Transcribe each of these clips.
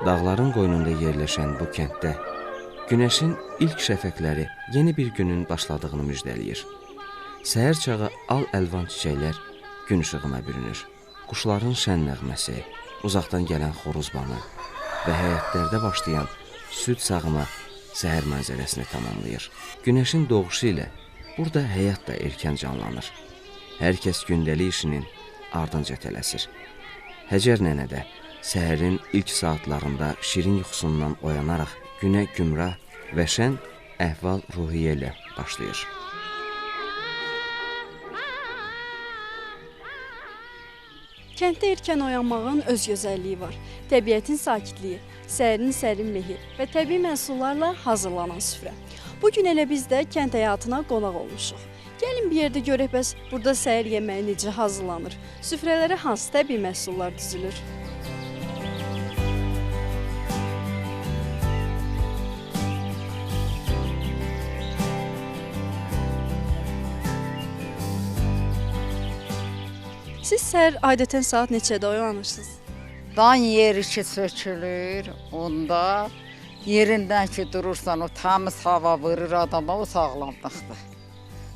Dağların qoynunda yerləşən bu kənddə günəşin ilk şəfəqləri yeni bir günün başladığını müjdələyir. Səhər çağı al-əlvan çiçəklər gün işığına bürünür. Quşların şən nəğməsi, uzaqdan gələn xoruz banı və həyətlərdə başlayan süd sağıma səhər mənzərəsini tamamlayır. Günəşin doğuşu ilə burada həyat da erkən canlanır. Hər kəs gündəlik işinin ardınca tələsir. Həcər nənə də səhərin ilk saatlarında şirin yuxusundan oyanaraq günə gümrah və şən əhval-ruhiyyə ilə başlayır. Kənddə erkən oyanmağın öz gözəlliyi var. Təbiətin sakitliyi, səhərin sərinliyi və təbii məhsullarla hazırlanan süfrə. Bugün elə biz də kənd həyatına qonaq olmuşuq. Gəlin bir yerdə görək bəs burada səhər yeməyi necə hazırlanır, süfrələrə hansı təbii məhsullar düzülür. Siz səhər adətən saat neçədə oyanırsınız? Dan yeri ki sökülür, onda yerindən ki durursan, o təmiz hava vurur adama, o sağlamlıqdır.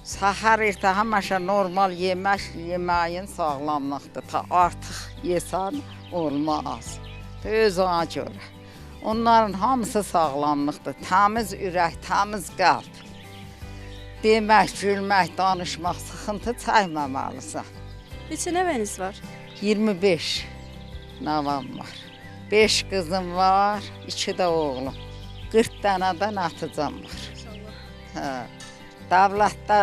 Səhər ertə həmişə normal yeməyin sağlamlıqdır. Artıq yesən olmaz. Öz ona görə. Onların hamısı sağlamlıqdır. Təmiz ürək, təmiz qəlb. Demək, gülmək, danışmaq, sıxıntı çəkməməlisən. Neçə nəvəniz var? 25 nəvəm var. 5 qızım var, 2 də oğlum. 40 dənə də nəticəm var. Davlatda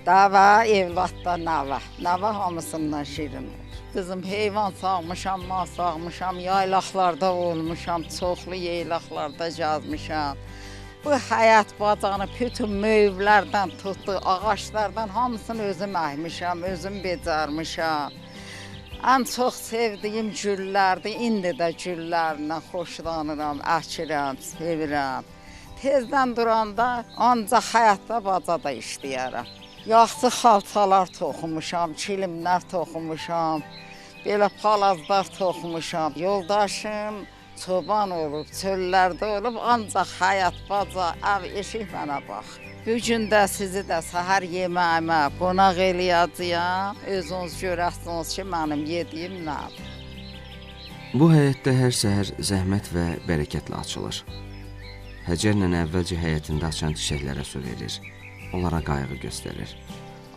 dava, evlatda nəvə. Nəvə hamısından şirin olur. Qızım heyvan sağmışam, mal sağmışam, yaylaqlarda olmuşam, çoxlu yaylaqlarda yazmışam. Bu həyat bacanı bütün meyvələrdən tutdu, ağaçlardan hamısını özüm əkmişəm, özüm becərmişəm. Ən çox sevdiyim güllərdir, indi də güllərindən xoşlanıram, əkirəm, sevirəm. Tezdən duranda ancaq həyatda bacada işləyərəm. Yaxşı xalçalar toxumuşam, kilimlər toxumuşam, belə palazlar toxumuşam. Yoldaşım çoban olub, çöllərdə olub, ancaq həyat, baca, ev, eşik mənə bax. Bugün də sizi də səhər yeməyimə qonaq eləyəcəyəm. Özünüz görəsiniz ki, mənim yediyim nədir. Bu həyətdə hər səhər zəhmət və bərəkətlə açılır. Həcər nənə əvvəlcə həyətində açan çiçəklərə su verir, onlara qayğı göstərir.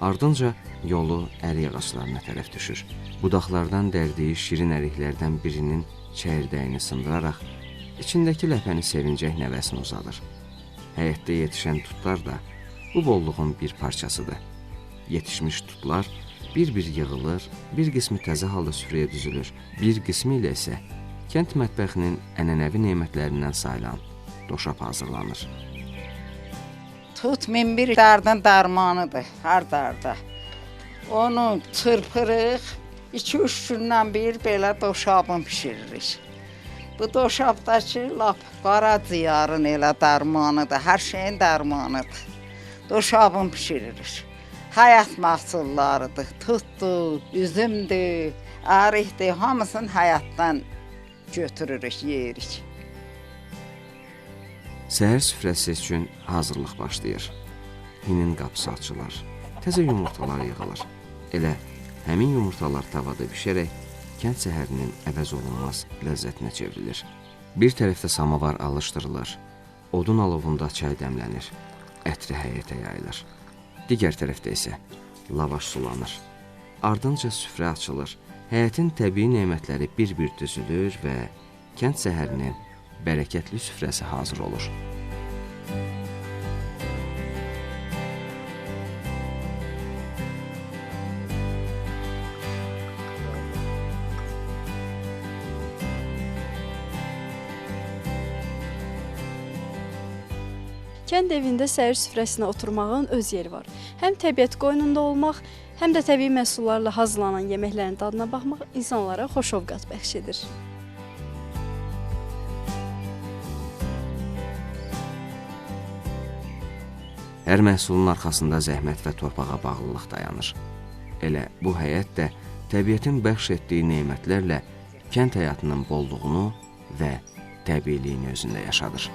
Ardınca yolu ərik ağaclarına tərəf düşür. Budaqlardan dərdiyi şirin əriklərdən birinin çəyirdəyini sındıraraq, içindəki ləpəni sevincək nəvəsini uzadır. Həyətdə yetişən tutlar da bu bolluğun bir parçasıdır. Yetişmiş tutlar bir-bir yığılır, bir qismi təzə halda süfrəyə düzülür, bir qismi ilə isə kənd mətbəxinin ənənəvi nemətlərindən sayılan doşab hazırlanır. Tut min bir dərdin dərmanıdır, hər dərdə. Onu çırpırıq, 2-3 gündən bir belə doşabını pişiririk. Bu doşabdakı lap qaraciyarın elə dərmanıdır, hər şeyin dərmanıdır. Doşabını pişiririk. Həyat məhsullarıdır, tutdur, üzümdür, ərikdir, hamısını həyatdan götürürük, yeyirik. Səhər süfrəsi üçün hazırlıq başlayır. Hinin qapısı açılır, təzə yumurtalar yığılır. Elə həmin yumurtalar tavada bişərək kənd səhərinin əvəz olunmaz ləzzətinə çevrilir. Bir tərəfdə samavar alışdırılır, odun alovunda çay dəmlənir, ətri həyətə yayılır. Digər tərəfdə isə lavaş sulanır. Ardınca süfrə açılır, həyətin təbii nemətləri bir-bir düzülür və kənd səhərinin bərəkətli süfrəsi hazır olur. Kənd evində səhər süfrəsinə oturmağın öz yeri var. Həm təbiət qoynunda olmaq, həm də təbii məhsullarla hazırlanan yeməklərin dadına baxmaq insanlara xoş-ovqat bəxş edir. Hər məhsulun arxasında zəhmət və torpağa bağlılıq dayanır. Elə bu həyət də təbiətin bəxş etdiyi nemətlərlə kənd həyatının bolluğunu və təbiiliyini özündə yaşadır.